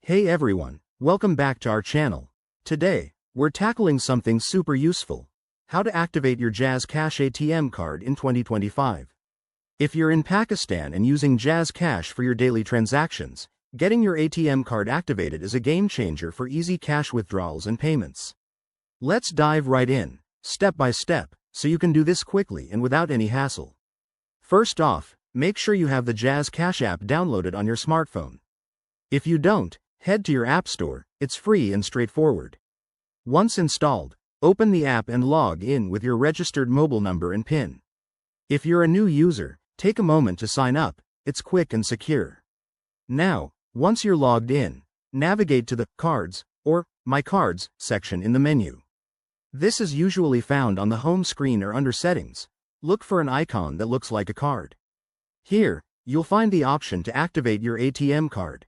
Hey everyone, welcome back to our channel. Today, we're tackling something super useful: how to activate your Jazz Cash ATM card in 2025. If you're in Pakistan and using Jazz Cash for your daily transactions, getting your ATM card activated is a game changer for easy cash withdrawals and payments. Let's dive right in, step by step, so you can do this quickly and without any hassle. First off, make sure you have the Jazz Cash app downloaded on your smartphone. If you don't, head to your app store. It's free and straightforward. Once installed, open the app and log in with your registered mobile number and PIN. If you're a new user, take a moment to sign up. It's quick and secure. Now, once you're logged in, navigate to the Cards or My Cards section in the menu. This is usually found on the home screen or under Settings. Look for an icon that looks like a card. Here, you'll find the option to activate your ATM card.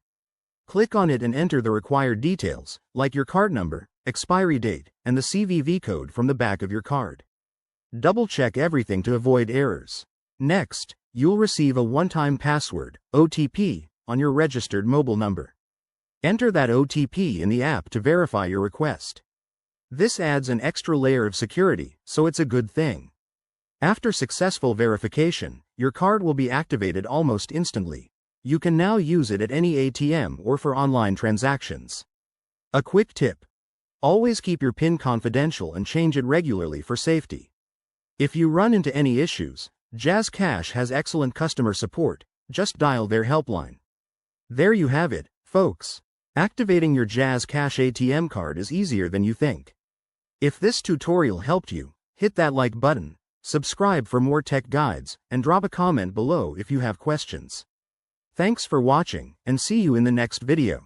Click on it and enter the required details, like your card number, expiry date, and the CVV code from the back of your card. Double-check everything to avoid errors. Next, you'll receive a one-time password, OTP, on your registered mobile number. Enter that OTP in the app to verify your request. This adds an extra layer of security, so it's a good thing. After successful verification, your card will be activated almost instantly. You can now use it at any ATM or for online transactions. A quick tip: always keep your PIN confidential and change it regularly for safety. If you run into any issues, Jazz Cash has excellent customer support. Just dial their helpline. There you have it, folks. Activating your Jazz Cash ATM card is easier than you think. If this tutorial helped you, hit that like button, subscribe for more tech guides, and drop a comment below if you have questions. Thanks for watching, and see you in the next video.